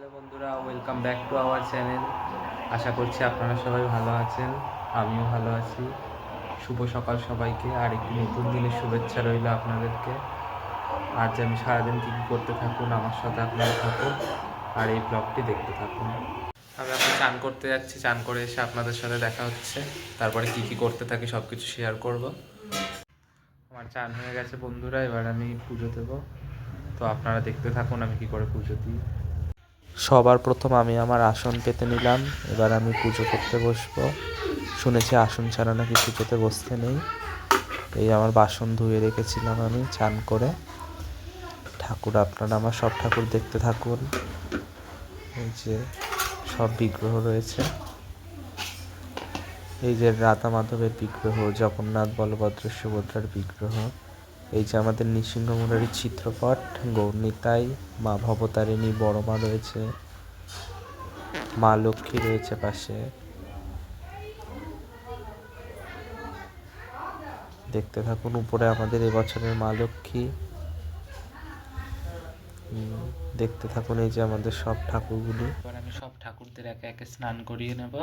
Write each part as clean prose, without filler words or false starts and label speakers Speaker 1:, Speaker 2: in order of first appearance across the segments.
Speaker 1: Hello বন্ধুরা, welcome back to our channel. আশা করছি আপনারা সবাই ভালো আছেন, আমিও ভালো আছি। শুভ সকাল সবাইকে, আর একটি নতুন দিনের শুভেচ্ছা রইল আপনাদেরকে। আজ আমি সারাদিন কী কী করতে থাকুন, আমার সাথে আপনারা থাকুন আর এই ব্লগটি দেখতে থাকুন। আমি এখন চান করতে যাচ্ছি, চান করে এসে আপনাদের সাথে দেখা হচ্ছে, তারপরে কী কী করতে থাকি সব কিছু শেয়ার করব। আমার চান হয়ে গেছে বন্ধুরা, এবার আমি পুজো দেবো, তো আপনারা দেখতে থাকুন আমি কী করে পুজো দিই। সবার প্রথম আমি আমার আসন পেতে নিলাম, এবার আমি পুজো করতে বসবো। শুনেছি আসন ছাড়া নাকি পুজোতে বসতে নেই। এই আমার বাসন ধুয়ে রেখেছিলাম আমি চান করে। ঠাকুর আপনারা আমার সব ঠাকুর দেখতে থাকুন। এই যে সব বিগ্রহ রয়েছে, এই যে রাধা মাধবের বিগ্রহ, জগন্নাথ বলভদ্র সুভদ্রার বিগ্রহ, এই যে আমাদের নৃসিংহ মুরারির চিত্রপট, গৌরনিতাই, মা ভবতারিণী বড় মা রয়েছে, মা লক্ষ্মী রয়েছে পাশে। দেখতে থাকুন উপরে আমাদের এবছরের মা লক্ষ্মী। দেখতে থাকুন এই যে আমাদের সব ঠাকুরগুলি। এবার আমি সব ঠাকুরদের একে একে স্নান করিয়ে নেব।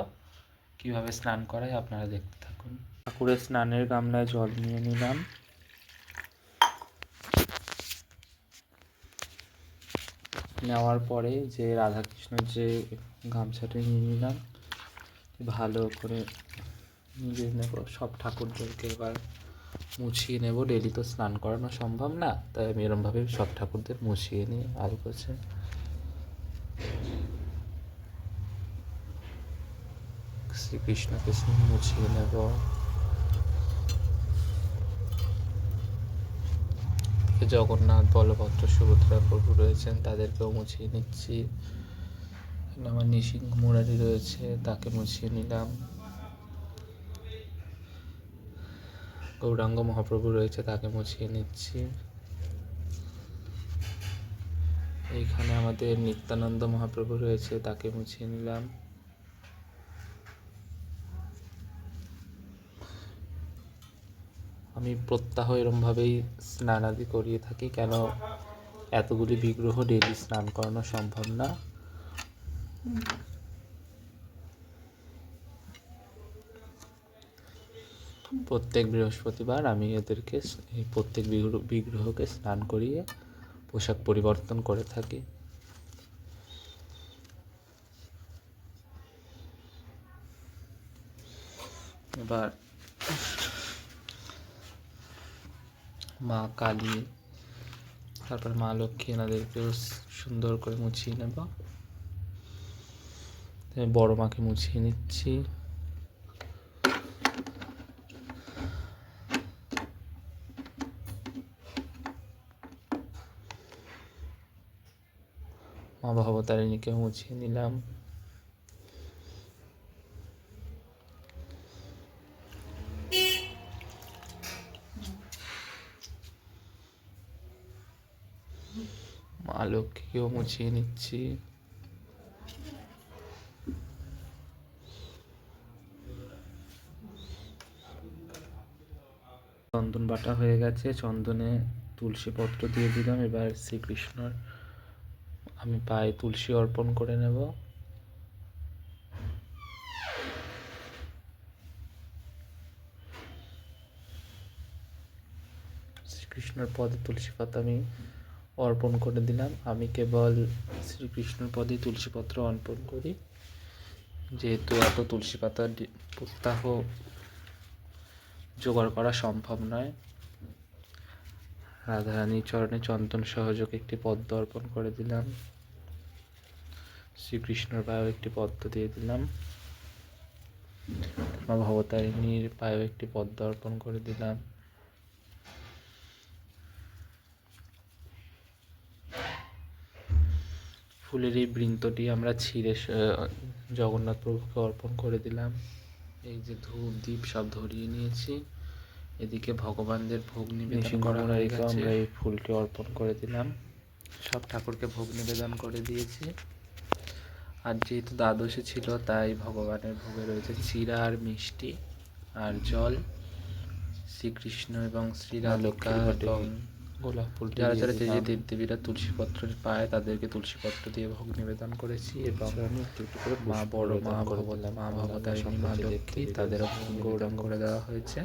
Speaker 1: কিভাবে স্নান করায় আপনারা দেখতে থাকুন। ঠাকুরের স্নানের গামলায় জল নিয়ে নিলাম। নেওয়ার পরে যে রাধাকৃষ্ণের যে গামছাটা নিয়ে নিলাম, ভালো করে নিয়ে নেব। সব ঠাকুরদেরকে এবার মুছিয়ে নেব। ডেলি তো স্নান করানো সম্ভব না, তাই আমি এরমভাবে সব ঠাকুরদের মুছিয়ে নিই ভালো করে। শ্রীকৃষ্ণকে মুছিয়ে নেব। জগন্নাথ বলভদ্র সুভদ্রা প্রভু রয়েছেন, তাদেরকেও মুছিয়ে নিচ্ছি। আমার নৃসিংহ মুরারি রয়েছে, তাকে মুছিয়ে নিলাম। গৌরাঙ্গ মহাপ্রভু রয়েছে, তাকে মুছিয়ে নিচ্ছি। এইখানে আমাদের নিত্যানন্দ মহাপ্রভু রয়েছে, তাকে মুছিয়ে নিলাম। আমি প্রত্যাহ এরমভাবেই স্নান আদি করিয়ে থাকি, কেন এতগুলি বিগ্রহ ডেলি স্নান করানো সম্ভব না। প্রত্যেক বৃহস্পতিবার আমি এদেরকে প্রত্যেক বিগ্রহকে স্নান করিয়ে পোশাক পরিবর্তন করে থাকি। এবার মা কালী, তারপর মা লক্ষ্মী, এনাদেরকেও সুন্দর করে মুছিয়ে নেব। বড় মাকে মুছিয়ে নিচ্ছি। মা ভবতারিণীকে মুছিয়ে নিলাম। মা লক্ষ্মীকেও মুছিয়ে নিচ্ছি। চন্দন বাটা হয়ে গেছে, চন্দনে তুলসী পত্র দিয়ে দিলাম। এবার শ্রীকৃষ্ণর আমি পায়ে তুলসী অর্পণ করে নেব। শ্রীকৃষ্ণের পদে তুলসী পাতা আমি অর্পণ করে দিলাম। আমি কেবল শ্রীকৃষ্ণের পদে তুলসী পত্র অর্পণ করি, যেহেতু এত তুলসী পাতা প্রত্যাহ জোগাড় করা সম্ভব নয়। রাধারানীর চরণে চন্দন সহযোগে একটি পদ্ম অর্পণ করে দিলাম। শ্রীকৃষ্ণের পায়েও একটি পদ্ম দিয়ে দিলাম। মা ভবতারিণীর পায়েও একটি পদ্ম অর্পণ করে দিলাম। ফুলের এই বৃন্তটি আমরা ছিঁড়ে জগন্নাথ প্রভুকে অর্পণ করে দিলাম। এই যে ধূপ দ্বীপ সব ধরিয়ে নিয়েছি। এদিকে ভগবানদের ভোগ নিবেদন করা হয়ে গেছে, আমরা এই ফুলকে অর্পণ করে দিলাম। সব ঠাকুরকে ভোগ নিবেদন করে দিয়েছি। আর যেহেতু দ্বাদশী ছিল, তাই ভগবানের ভোগে রয়েছে চিড়া আর মিষ্টি আর জল। শ্রীকৃষ্ণ এবং শ্রী রাধিকা এবং গোলাপ ফুল
Speaker 2: যারা যারা যে যে দেবদেবীরা তুলসীপত্র পায় তাদেরকে তুলসীপত্র দিয়ে ভোগ নিবেদন করেছি, এবং মা বড় মা ভবতারিণী মা লক্ষ্মী তাদেরও ভোগ নিবেদন করে দেওয়া হয়েছে।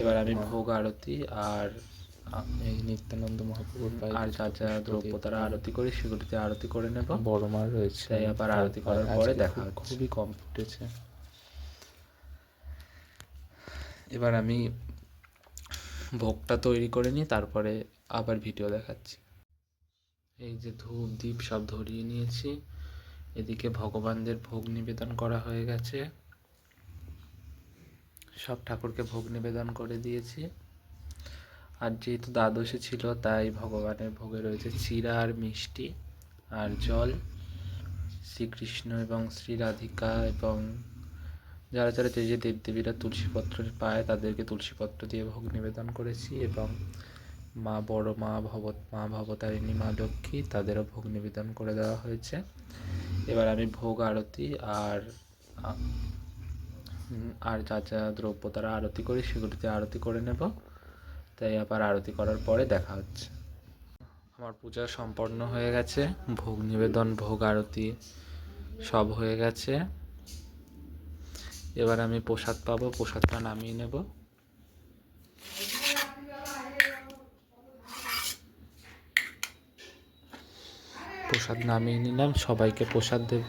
Speaker 2: এবার আমি ভোগ আরতি আর
Speaker 1: এই নিত্যানন্দ মহাপ্রভুর
Speaker 2: আর যা যা দ্রব্য তারা আরতি করি সেগুলিতে আরতি করে নেব।
Speaker 1: বড় মার রয়েছে,
Speaker 2: তাই আবার আরতি করার পরে দেখা হচ্ছে।
Speaker 1: খুবই কম ফুটেছে।
Speaker 2: এবার আমি ভোগটা তৈরি করে নিই, তারপরে আবার ভিডিও দেখাচ্ছি। এই যে ধূপ দ্বীপ সব ধরিয়ে নিয়েছি, এদিকে ভগবানদের ভোগ নিবেদন করা হয়ে গেছে, সব ঠাকুরকে ভোগ নিবেদন করে দিয়েছি। আর যেহেতু দ্বাদশী ছিল তাই ভগবানের ভোগে রয়েছে চিড়া আর মিষ্টি আর জল। শ্রীকৃষ্ণ এবং শ্রী রাধিকা এবং যারা যারা যে যে দেবদেবীরা তুলসীপত্র পায় তাদেরকে তুলসীপত্র দিয়ে ভোগ নিবেদন করেছি, এবং মা বড় মা ভবতারিণী মা লক্ষ্মী তাদেরও ভোগ নিবেদন করে দেওয়া হয়েছে। এবার আমি ভোগ আরতি আর যা যা দ্রব্য তারা আরতি করি সেগুলিতে আরতি করে নেব। তাই আবার আরতি করার পরে দেখা হচ্ছে। আমার পূজা সম্পন্ন হয়ে গেছে, ভোগ নিবেদন ভোগ আরতি সব হয়ে গেছে। এবার আমি প্রসাদ পাবো, প্রসাদটা নামিয়ে নেব। প্রসাদ নামিয়ে নিলাম, সবাইকে প্রসাদ দেব।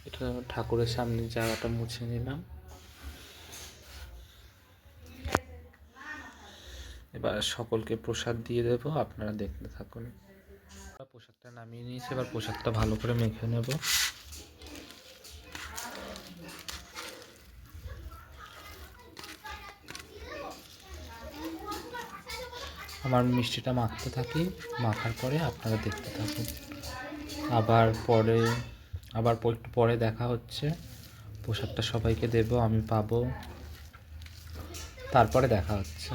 Speaker 2: এটা ঠাকুরের সামনে জায়গাটা মুছে নিলাম। এবার সকলকে প্রসাদ দিয়ে দেব, আপনারা দেখতে থাকুন। প্রসাদটা নামিয়ে নিয়েছি, এবার প্রসাদটা ভালো করে মেখে নেব। আমার মিষ্টিটা মাখতে থাকি, মাখার পরে আপনারা দেখতে থাকুন। আবার একটু পরে দেখা হচ্ছে। প্রসাদটা সবাইকে দেব, আমি পাবো, তারপরে দেখা হচ্ছে।